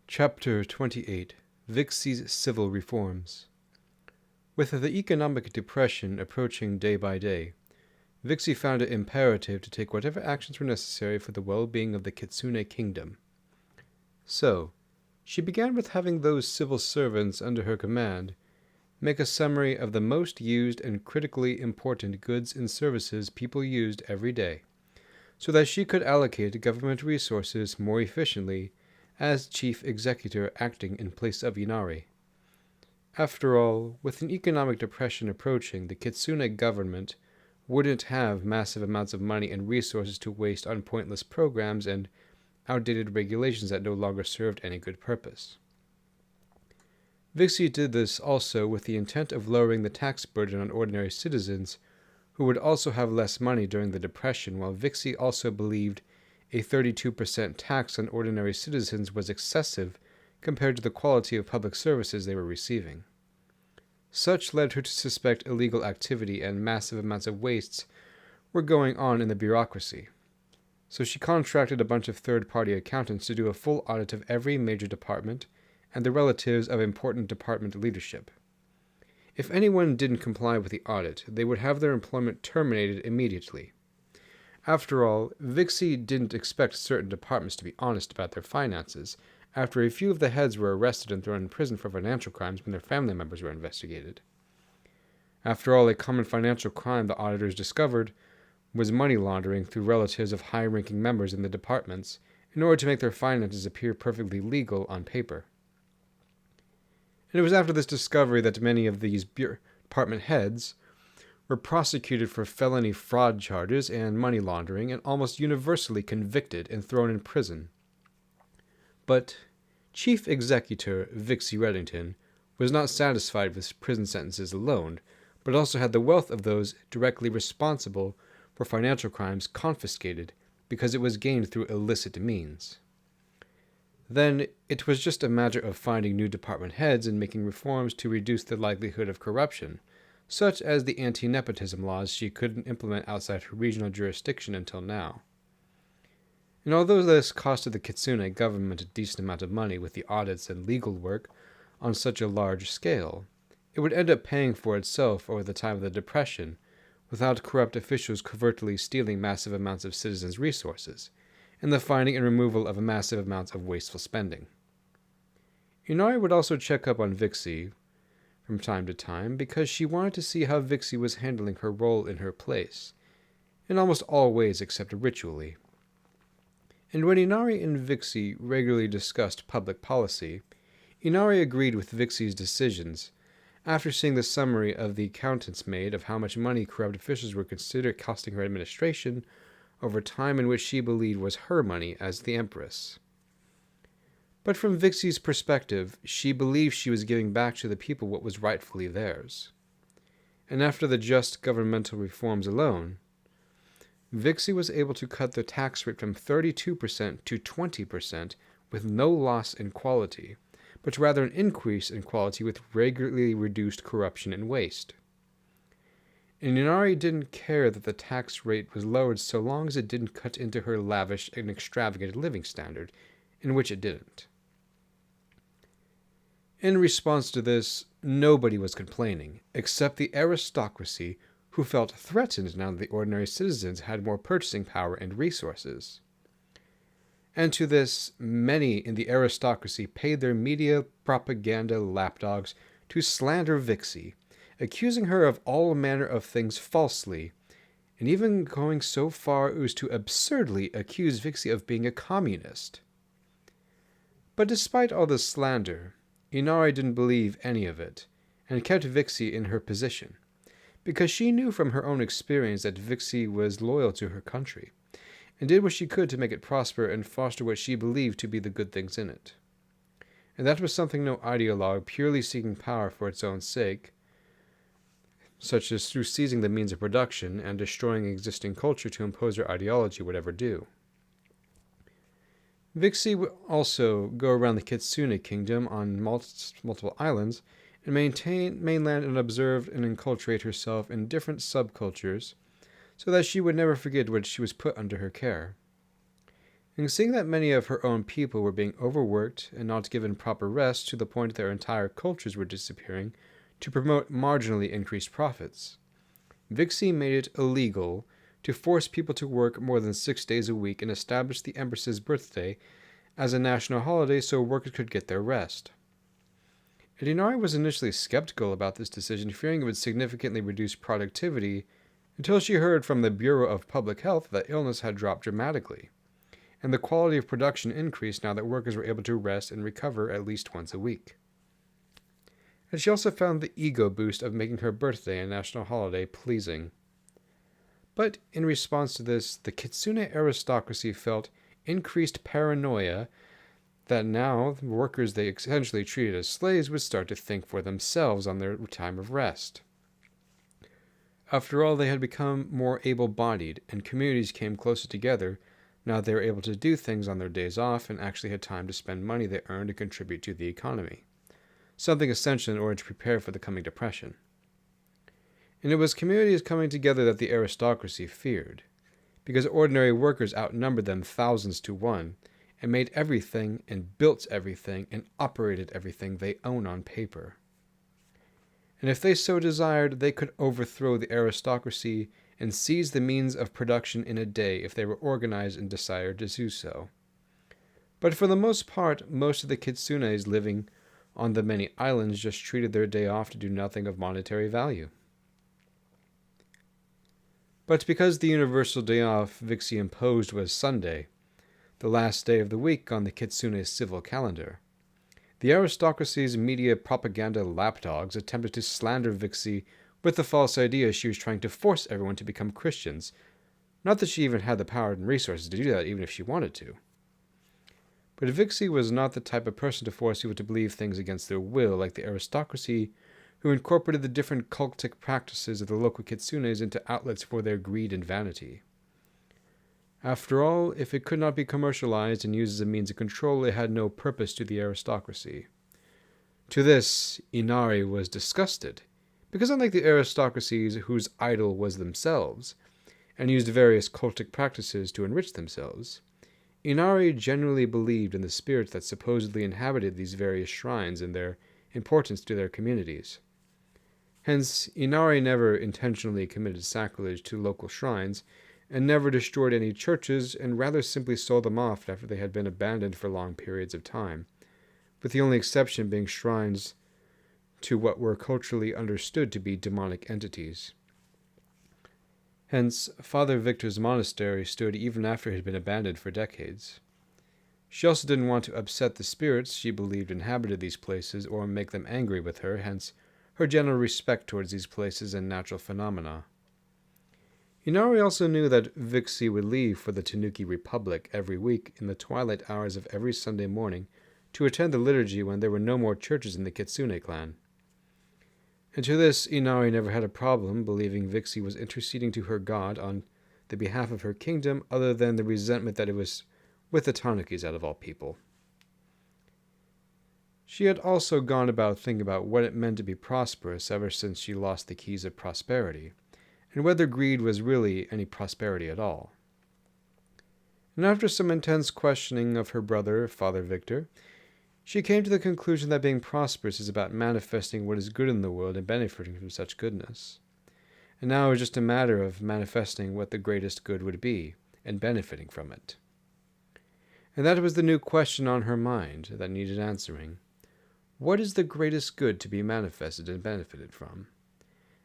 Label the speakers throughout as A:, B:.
A: Chapter 28 Vixie's Civil Reforms. With the economic depression approaching day by day, Vixie found it imperative to take whatever actions were necessary for the well-being of the Kitsune Kingdom. So, she began with having those civil servants under her command make a summary of the most used and critically important goods and services people used every day, so that she could allocate government resources more efficiently as chief executor acting in place of Inari. After all, with an economic depression approaching, the Kitsune government wouldn't have massive amounts of money and resources to waste on pointless programs and outdated regulations that no longer served any good purpose. Vixie did this also with the intent of lowering the tax burden on ordinary citizens who would also have less money during the Depression, while Vixie also believed a 32% tax on ordinary citizens was excessive compared to the quality of public services they were receiving. Such led her to suspect illegal activity and massive amounts of wastes were going on in the bureaucracy. So she contracted a bunch of third-party accountants to do a full audit of every major department and the relatives of important department leadership. If anyone didn't comply with the audit, they would have their employment terminated immediately. After all, Vixie didn't expect certain departments to be honest about their finances after a few of the heads were arrested and thrown in prison for financial crimes when their family members were investigated. After all, a common financial crime the auditors discovered was money laundering through relatives of high-ranking members in the departments in order to make their finances appear perfectly legal on paper. And it was after this discovery that many of these department heads were prosecuted for felony fraud charges and money laundering and almost universally convicted and thrown in prison. But Chief Executor Vixie Reddington was not satisfied with prison sentences alone, but also had the wealth of those directly responsible for financial crimes confiscated because it was gained through illicit means. Then it was just a matter of finding new department heads and making reforms to reduce the likelihood of corruption, such as the anti-nepotism laws she couldn't implement outside her regional jurisdiction until now. And although this costed the Kitsune government a decent amount of money with the audits and legal work on such a large scale, it would end up paying for itself over the time of the Depression without corrupt officials covertly stealing massive amounts of citizens' resources, and the finding and removal of massive amounts of wasteful spending. Inari would also check up on Vixie from time to time because she wanted to see how Vixie was handling her role in her place, in almost all ways except ritually. And when Inari and Vixie regularly discussed public policy, Inari agreed with Vixie's decisions after seeing the summary of the accountants made of how much money corrupt officials were considered costing her administration over time in which she believed was her money as the empress. But from Vixie's perspective, she believed she was giving back to the people what was rightfully theirs. And after the just governmental reforms alone, Vixie was able to cut the tax rate from 32% to 20% with no loss in quality, but rather an increase in quality with regularly reduced corruption and waste. And Inari didn't care that the tax rate was lowered so long as it didn't cut into her lavish and extravagant living standard, in which it didn't. In response to this, nobody was complaining, except the aristocracy, who felt threatened now that the ordinary citizens had more purchasing power and resources. And to this, many in the aristocracy paid their media propaganda lapdogs to slander Vixie, accusing her of all manner of things falsely, and even going so far as to absurdly accuse Vixie of being a communist. But despite all this slander, Inari didn't believe any of it, and kept Vixie in her position, because she knew from her own experience that Vixie was loyal to her country, and did what she could to make it prosper and foster what she believed to be the good things in it. And that was something no ideologue purely seeking power for its own sake, such as through seizing the means of production and destroying existing culture to impose her ideology, would ever do. Vixie would also go around the Kitsune Kingdom on multiple islands and maintain mainland and observe and enculturate herself in different subcultures so that she would never forget what she was put under her care. And seeing that many of her own people were being overworked and not given proper rest to the point their entire cultures were disappearing to promote marginally increased profits, Vixie made it illegal to force people to work more than 6 days a week and established the empress's birthday as a national holiday so workers could get their rest. And Inari was initially skeptical about this decision, fearing it would significantly reduce productivity, until she heard from the Bureau of Public Health that illness had dropped dramatically, and the quality of production increased now that workers were able to rest and recover at least once a week. And she also found the ego boost of making her birthday a national holiday pleasing. But in response to this, the Kitsune aristocracy felt increased paranoia that now the workers they essentially treated as slaves would start to think for themselves on their time of rest. After all, they had become more able-bodied, and communities came closer together. Now they were able to do things on their days off and actually had time to spend money they earned and contribute to the economy, something essential in order to prepare for the coming depression. And it was communities coming together that the aristocracy feared, because ordinary workers outnumbered them thousands to one, and made everything and built everything and operated everything they own on paper. And if they so desired, they could overthrow the aristocracy and seize the means of production in a day if they were organized and desired to do so. But for the most part, most of the kitsunes living on the many islands just treated their day off to do nothing of monetary value. But because the universal day off Vixie imposed was Sunday, the last day of the week on the kitsune's civil calendar, the aristocracy's media propaganda lapdogs attempted to slander Vixie with the false idea she was trying to force everyone to become Christians. Not that she even had the power and resources to do that, even if she wanted to. But Vixie was not the type of person to force people to believe things against their will, like the aristocracy, who incorporated the different cultic practices of the local kitsunes into outlets for their greed and vanity. After all, if it could not be commercialized and used as a means of control, it had no purpose to the aristocracy. To this, Inari was disgusted, because unlike the aristocracies whose idol was themselves, and used various cultic practices to enrich themselves, Inari genuinely believed in the spirits that supposedly inhabited these various shrines and their importance to their communities. Hence, Inari never intentionally committed sacrilege to local shrines, and never destroyed any churches, and rather simply sold them off after they had been abandoned for long periods of time, with the only exception being shrines to what were culturally understood to be demonic entities. Hence, Father Victor's monastery stood even after it had been abandoned for decades. She also didn't want to upset the spirits she believed inhabited these places or make them angry with her, hence her general respect towards these places and natural phenomena. Inari also knew that Vixie would leave for the Tanuki Republic every week in the twilight hours of every Sunday morning to attend the liturgy when there were no more churches in the Kitsune clan. And to this, Inari never had a problem, believing Vixie was interceding to her god on the behalf of her kingdom, other than the resentment that it was with the Tanukis out of all people. She had also gone about thinking about what it meant to be prosperous ever since she lost the keys of prosperity, and whether greed was really any prosperity at all. And after some intense questioning of her brother, Father Victor, she came to the conclusion that being prosperous is about manifesting what is good in the world and benefiting from such goodness. And now it was just a matter of manifesting what the greatest good would be, and benefiting from it. And that was the new question on her mind that needed answering. What is the greatest good to be manifested and benefited from?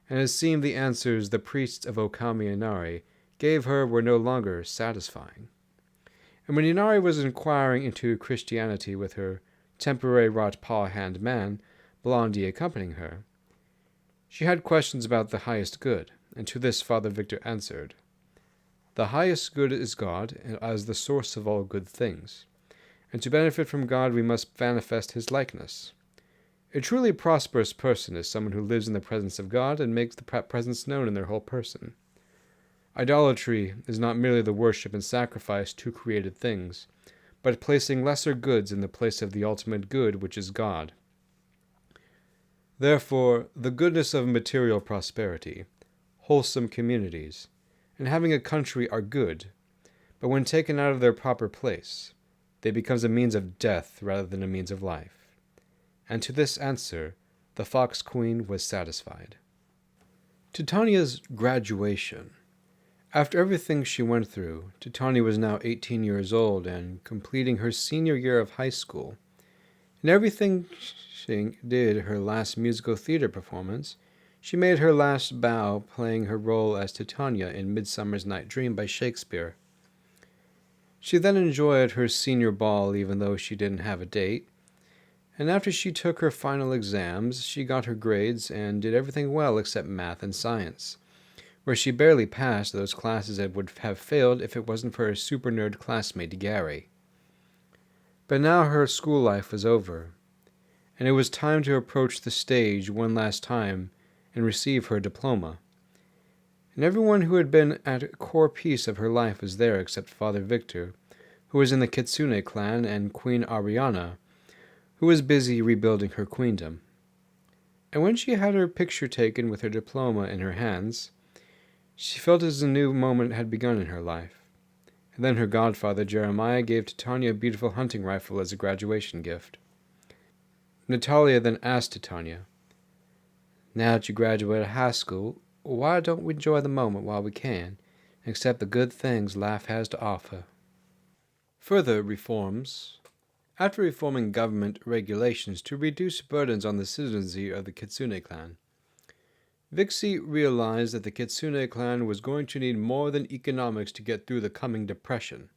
A: And it seemed the answers the priests of Okami Inari gave her were no longer satisfying. And when Inari was inquiring into Christianity with her temporary wrought paw-hand man, Blondie, accompanying her, she had questions about the highest good, and to this Father Victor answered, "The highest good is God, as the source of all good things, and to benefit from God we must manifest his likeness. A truly prosperous person is someone who lives in the presence of God and makes the presence known in their whole person. Idolatry is not merely the worship and sacrifice to created things, but placing lesser goods in the place of the ultimate good, which is God. Therefore, the goodness of material prosperity, wholesome communities, and having a country are good, but when taken out of their proper place, they become a means of death rather than a means of life. And to this answer, the Fox Queen was satisfied. Titania's graduation. After everything she went through, Titania was now 18 years old and completing her senior year of high school. In everything she did, her last musical theater performance, she made her last bow playing her role as Titania in Midsummer's Night's Dream by Shakespeare. She then enjoyed her senior ball even though she didn't have a date, and after she took her final exams, she got her grades and did everything well except math and science, where she barely passed those classes and would have failed if it wasn't for her super nerd classmate Gary. But now her school life was over, and it was time to approach the stage one last time and receive her diploma. And everyone who had been at a core piece of her life was there except Father Victor, who was in the Kitsune clan, and Queen Ariana, who was busy rebuilding her queendom. And when she had her picture taken with her diploma in her hands, she felt as a new moment had begun in her life. And then her godfather Jeremiah gave Titania a beautiful hunting rifle as a graduation gift. Natalia then asked Titania, "Now that you graduated high school, why don't we enjoy the moment while we can, and accept the good things life has to offer?" Further reforms. After reforming government regulations to reduce burdens on the citizenry of the Kitsune clan, Vixie realized that the Kitsune clan was going to need more than economics to get through the coming depression.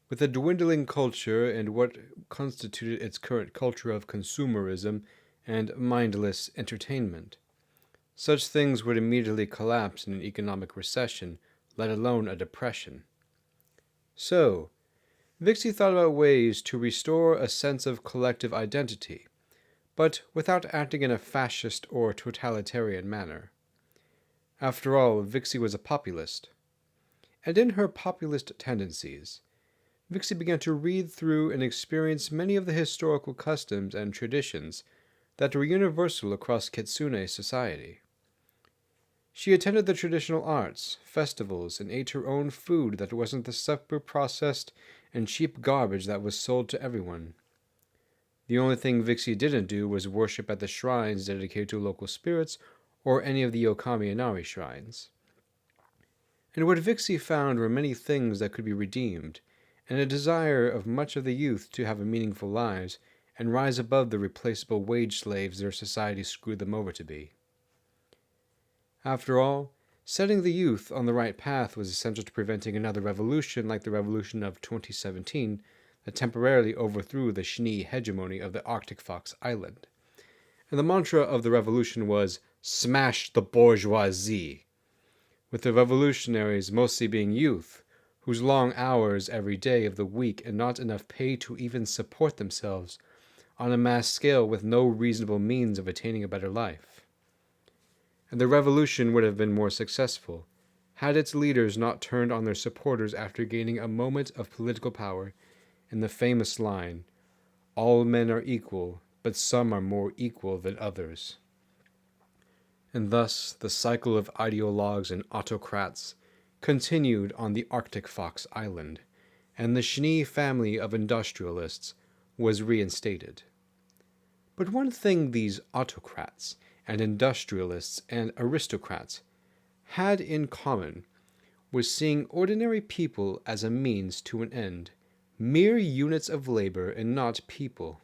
A: With a dwindling culture and what constituted its current culture of consumerism and mindless entertainment, such things would immediately collapse in an economic recession, let alone a depression. So, Vixie thought about ways to restore a sense of collective identity, but without acting in a fascist or totalitarian manner. After all, Vixie was a populist. And in her populist tendencies, Vixie began to read through and experience many of the historical customs and traditions that were universal across Kitsune society. She attended the traditional arts, festivals, and ate her own food that wasn't the super-processed and cheap garbage that was sold to everyone. The only thing Vixie didn't do was worship at the shrines dedicated to local spirits or any of the Yokami Inari shrines. And what Vixie found were many things that could be redeemed, and a desire of much of the youth to have meaningful lives and rise above the replaceable wage slaves their society screwed them over to be. After all, setting the youth on the right path was essential to preventing another revolution like the revolution of 2017 that temporarily overthrew the Shnee hegemony of the Arctic Fox Island. And the mantra of the revolution was, "Smash the bourgeoisie," with the revolutionaries mostly being youth, whose long hours every day of the week and not enough pay to even support themselves on a mass scale with no reasonable means of attaining a better life. And the revolution would have been more successful had its leaders not turned on their supporters after gaining a moment of political power in the famous line, "All men are equal, but some are more equal than others." And thus the cycle of ideologues and autocrats continued on the Arctic Fox Island, and the Shnee family of industrialists was reinstated. But one thing these autocrats and industrialists and aristocrats had in common was seeing ordinary people as a means to an end, mere units of labor and not people.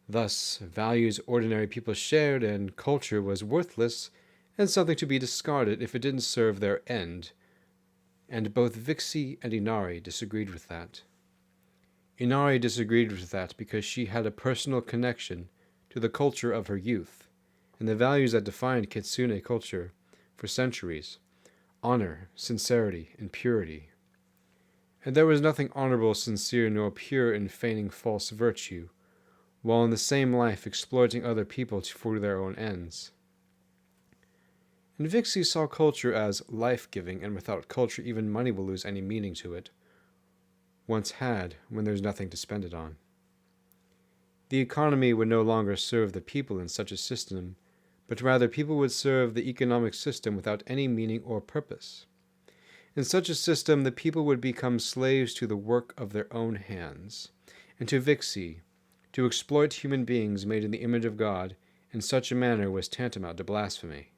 A: Thus, values ordinary people shared and culture was worthless and something to be discarded if it didn't serve their end, and both Vixie and Inari disagreed with that. Inari disagreed with that because she had a personal connection to the culture of her youth, and the values that defined Kitsune culture for centuries: honor, sincerity, and purity. And there was nothing honorable, sincere, nor pure in feigning false virtue, while in the same life exploiting other people for their own ends. And Vixie saw culture as life-giving, and without culture even money will lose any meaning to it, once had when there's nothing to spend it on. The economy would no longer serve the people in such a system, but rather people would serve the economic system without any meaning or purpose. In such a system, the people would become slaves to the work of their own hands, and to Vixie, to exploit human beings made in the image of God in such a manner was tantamount to blasphemy.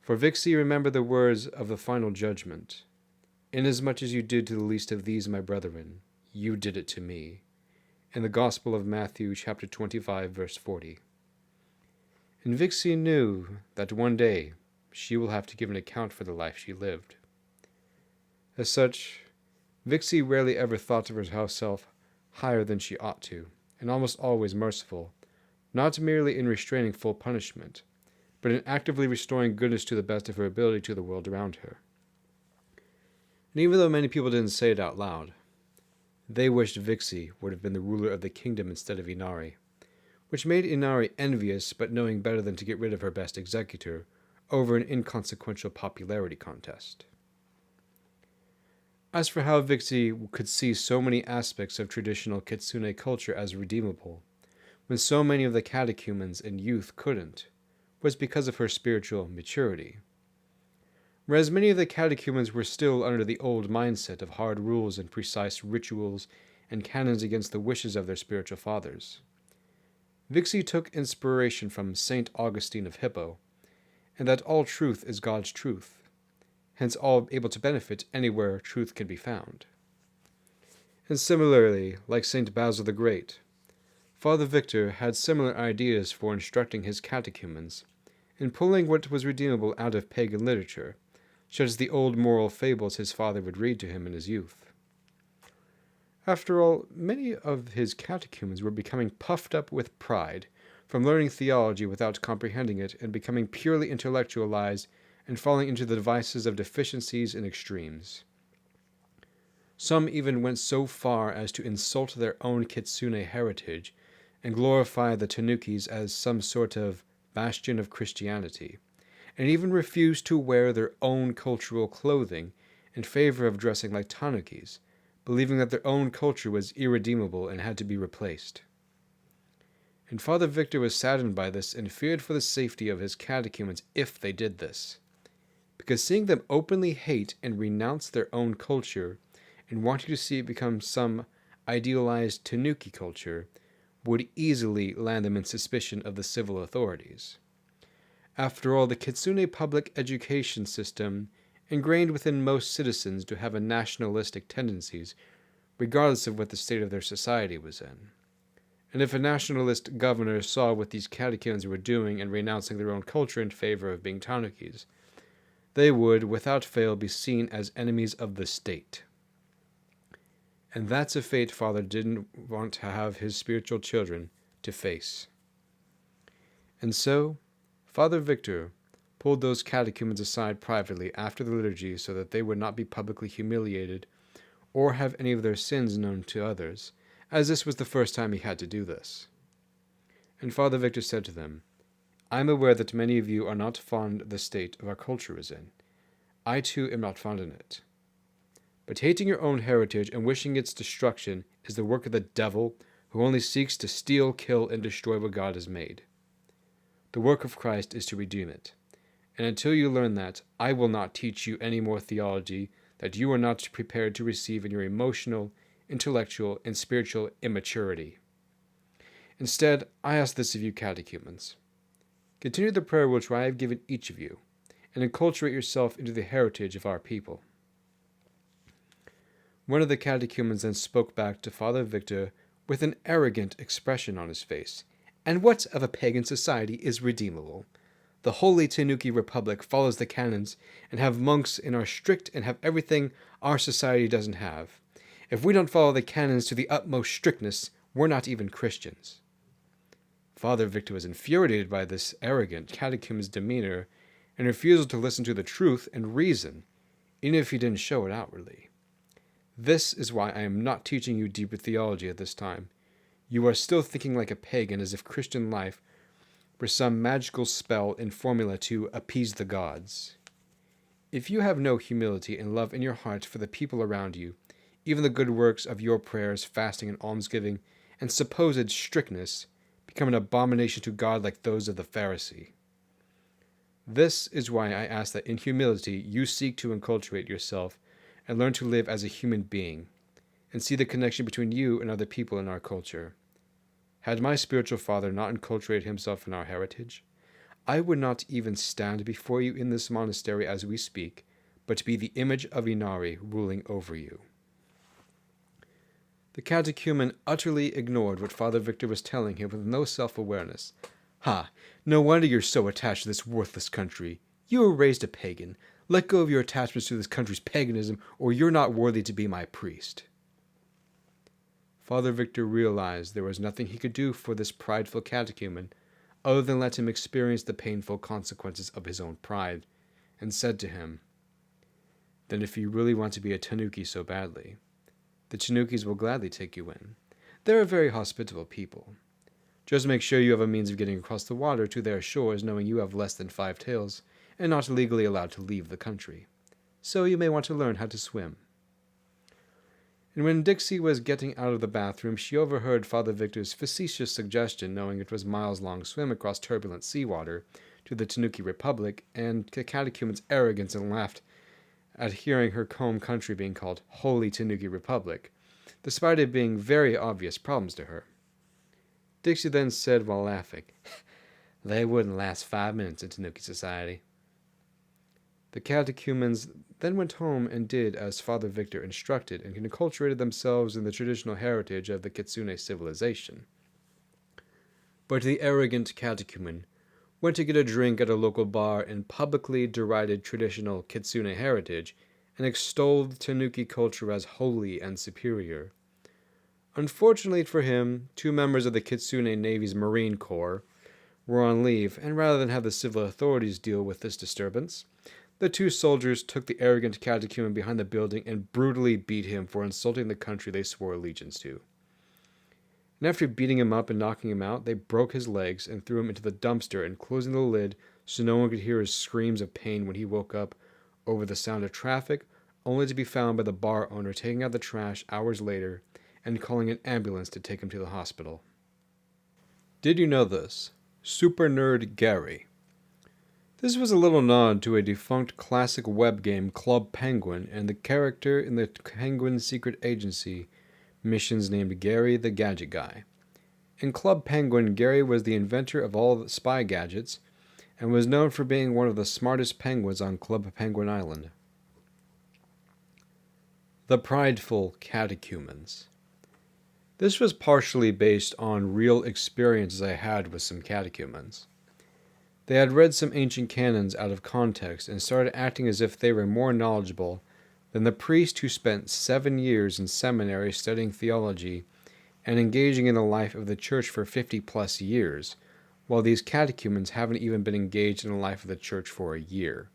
A: For Vixie remembered the words of the final judgment, "Inasmuch as you did to the least of these my brethren, you did it to me," in the Gospel of Matthew chapter 25, verse 40. And Vixie knew that one day she will have to give an account for the life she lived. As such, Vixie rarely ever thought of herself higher than she ought to, and almost always merciful, not merely in restraining full punishment, but in actively restoring goodness to the best of her ability to the world around her. And even though many people didn't say it out loud, they wished Vixie would have been the ruler of the kingdom instead of Inari, which made Inari envious but knowing better than to get rid of her best executor over an inconsequential popularity contest. As for how Vixie could see so many aspects of traditional Kitsune culture as redeemable, when so many of the catechumens and youth couldn't, was because of her spiritual maturity. Whereas many of the catechumens were still under the old mindset of hard rules and precise rituals and canons against the wishes of their spiritual fathers, Vixie took inspiration from St. Augustine of Hippo, and that all truth is God's truth, hence all able to benefit anywhere truth can be found. And similarly, like St. Basil the Great, Father Victor had similar ideas for instructing his catechumens, in pulling what was redeemable out of pagan literature, such as the old moral fables his father would read to him in his youth. After all, many of his catechumens were becoming puffed up with pride from learning theology without comprehending it and becoming purely intellectualized and falling into the devices of deficiencies and extremes. Some even went so far as to insult their own Kitsune heritage and glorify the Tanukis as some sort of bastion of Christianity, and even refused to wear their own cultural clothing in favor of dressing like Tanukis, believing that their own culture was irredeemable and had to be replaced. And Father Victor was saddened by this and feared for the safety of his catechumens if they did this, because seeing them openly hate and renounce their own culture and wanting to see it become some idealized Tanuki culture would easily land them in suspicion of the civil authorities. After all, the Kitsune public education system ingrained within most citizens to have a nationalistic tendencies, regardless of what the state of their society was in. And if a nationalist governor saw what these catechumens were doing and renouncing their own culture in favor of being Tanukis, they would, without fail, be seen as enemies of the state. And that's a fate Father didn't want to have his spiritual children to face. And so, Father Victor pulled those catechumens aside privately after the liturgy so that they would not be publicly humiliated or have any of their sins known to others, as this was the first time he had to do this. And Father Victor said to them, "I am aware that many of you are not fond of the state of our culture is in. I too am not fond in it. But hating your own heritage and wishing its destruction is the work of the devil, who only seeks to steal, kill, and destroy what God has made. The work of Christ is to redeem it. And until you learn that, I will not teach you any more theology that you are not prepared to receive in your emotional, intellectual, and spiritual immaturity. Instead, I ask this of you catechumens. Continue the prayer which I have given each of you, and enculturate yourself into the heritage of our people." One of the catechumens then spoke back to Father Victor with an arrogant expression on his face. "And what of a pagan society is redeemable? The Holy Tanuki Republic follows the canons and have monks and are strict and have everything our society doesn't have. If we don't follow the canons to the utmost strictness, we're not even Christians." Father Victor was infuriated by this arrogant catechumen's demeanor and refusal to listen to the truth and reason, even if he didn't show it outwardly. "This is why I am not teaching you deeper theology at this time. You are still thinking like a pagan, as if Christian life were some magical spell and formula to appease the gods. If you have no humility and love in your heart for the people around you, even the good works of your prayers, fasting, and almsgiving, and supposed strictness become an abomination to God like those of the Pharisee. This is why I ask that in humility you seek to enculturate yourself and learn to live as a human being, and see the connection between you and other people in our culture. Had my spiritual father not enculturated himself in our heritage, I would not even stand before you in this monastery as we speak, but to be the image of Inari ruling over you." The catechumen utterly ignored what Father Victor was telling him with no self-awareness. "Ha! No wonder you're so attached to this worthless country. You were raised a pagan. Let go of your attachments to this country's paganism, or you're not worthy to be my priest." Father Victor realized there was nothing he could do for this prideful catechumen other than let him experience the painful consequences of his own pride, and said to him, "Then if you really want to be a tanuki so badly, the Chinukis will gladly take you in. They're a very hospitable people. Just make sure you have a means of getting across the water to their shores, knowing you have less than 5 taels, and not legally allowed to leave the country. So you may want to learn how to swim." And when Dixie was getting out of the bathroom, she overheard Father Victor's facetious suggestion, knowing it was a miles-long swim across turbulent seawater to the Tanuki Republic, and the catechumen's arrogance, and laughed at hearing her home country being called Holy Tanuki Republic, despite it being very obvious problems to her. Dixie then said while laughing, "They wouldn't last 5 minutes in Tanuki society." The catechumens then went home and did as Father Victor instructed, and enculturated themselves in the traditional heritage of the Kitsune civilization. But the arrogant catechumen went to get a drink at a local bar and publicly derided traditional Kitsune heritage and extolled Tanuki culture as holy and superior. Unfortunately for him, 2 members of the Kitsune Navy's Marine Corps were on leave, and rather than have the civil authorities deal with this disturbance, the 2 soldiers took the arrogant catechumen behind the building and brutally beat him for insulting the country they swore allegiance to. And after beating him up and knocking him out, they broke his legs and threw him into the dumpster, and closing the lid so no one could hear his screams of pain when he woke up over the sound of traffic, only to be found by the bar owner taking out the trash hours later and calling an ambulance to take him to the hospital. Did you know this? Super Nerd Gary. This was a little nod to a defunct classic web game, Club Penguin, and the character in the Penguin Secret Agency missions named Gary the Gadget Guy. In Club Penguin, Gary was the inventor of all the spy gadgets, and was known for being one of the smartest penguins on Club Penguin Island. The Prideful Catechumens. This was partially based on real experiences I had with some catechumens. They had read some ancient canons out of context and started acting as if they were more knowledgeable than the priest who spent 7 years in seminary studying theology and engaging in the life of the church for 50-plus years, while these catechumens haven't even been engaged in the life of the church for a year.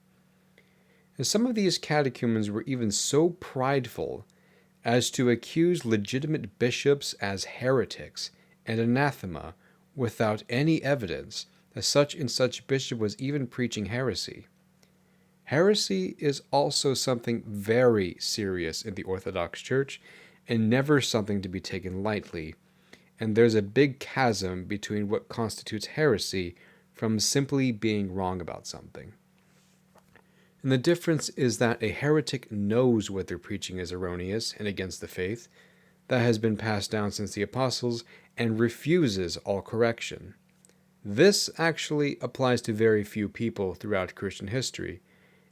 A: And some of these catechumens were even so prideful as to accuse legitimate bishops as heretics and anathema without any evidence that such and such bishop was even preaching heresy. Heresy is also something very serious in the Orthodox Church, and never something to be taken lightly, and there's a big chasm between what constitutes heresy from simply being wrong about something. And the difference is that a heretic knows what they're preaching is erroneous and against the faith that has been passed down since the apostles, and refuses all correction. This actually applies to very few people throughout Christian history,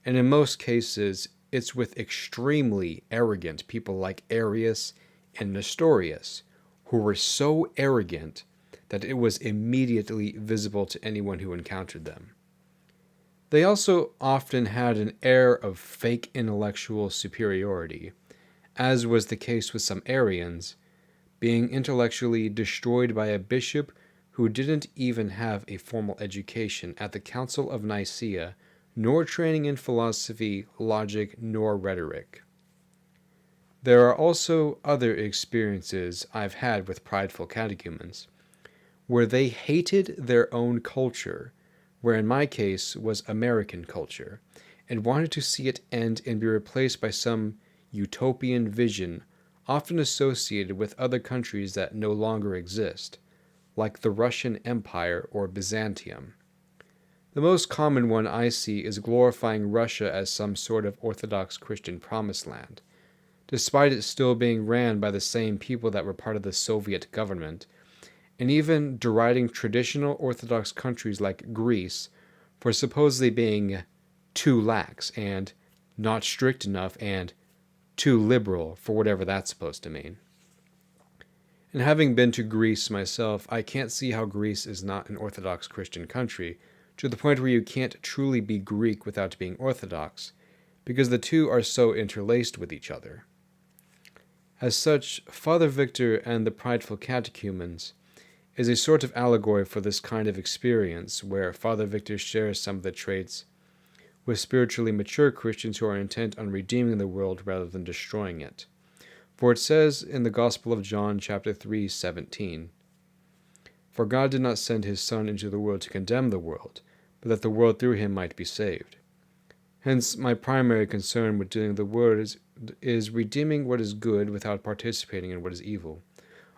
A: and in most cases it's with extremely arrogant people like Arius and Nestorius, who were so arrogant that it was immediately visible to anyone who encountered them. They also often had an air of fake intellectual superiority, as was the case with some Arians, being intellectually destroyed by a bishop who didn't even have a formal education at the Council of Nicaea, nor training in philosophy, logic, nor rhetoric. There are also other experiences I've had with prideful catechumens, where they hated their own culture, where in my case was American culture, and wanted to see it end and be replaced by some utopian vision often associated with other countries that no longer exist, like the Russian Empire or Byzantium. The most common one I see is glorifying Russia as some sort of Orthodox Christian promised land, despite it still being ran by the same people that were part of the Soviet government, and even deriding traditional Orthodox countries like Greece for supposedly being too lax and not strict enough and too liberal, for whatever that's supposed to mean. And having been to Greece myself, I can't see how Greece is not an Orthodox Christian country, to the point where you can't truly be Greek without being Orthodox, because the two are so interlaced with each other. As such, Father Victor and the Prideful Catechumens is a sort of allegory for this kind of experience, where Father Victor shares some of the traits with spiritually mature Christians who are intent on redeeming the world rather than destroying it. For it says in the Gospel of John, chapter 3:17, "For God did not send his Son into the world to condemn the world, but that the world through him might be saved." Hence, my primary concern with dealing with the world is redeeming what is good without participating in what is evil.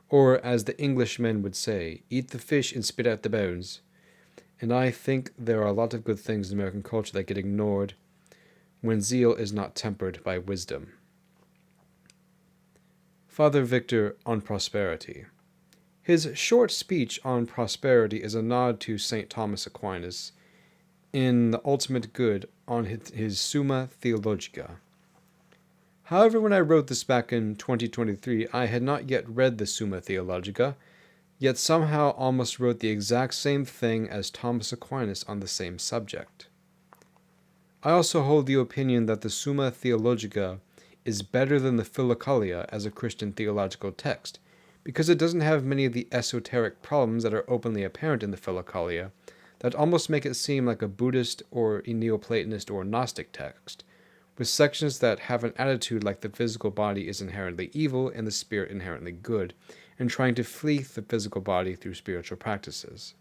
A: Or, as the Englishmen would say, eat the fish and spit out the bones. And I think there are a lot of good things in American culture that get ignored when zeal is not tempered by wisdom. Father Victor on prosperity. His short speech on prosperity is a nod to St. Thomas Aquinas in The Ultimate Good on his Summa Theologica. However, when I wrote this back in 2023, I had not yet read the Summa Theologica, yet somehow almost wrote the exact same thing as Thomas Aquinas on the same subject. I also hold the opinion that the Summa Theologica is better than the Philokalia as a Christian theological text, because it doesn't have many of the esoteric problems that are openly apparent in the Philokalia that almost make it seem like a Buddhist or a Neoplatonist or Gnostic text, with sections that have an attitude like the physical body is inherently evil and the spirit inherently good, and trying to flee the physical body through spiritual practices.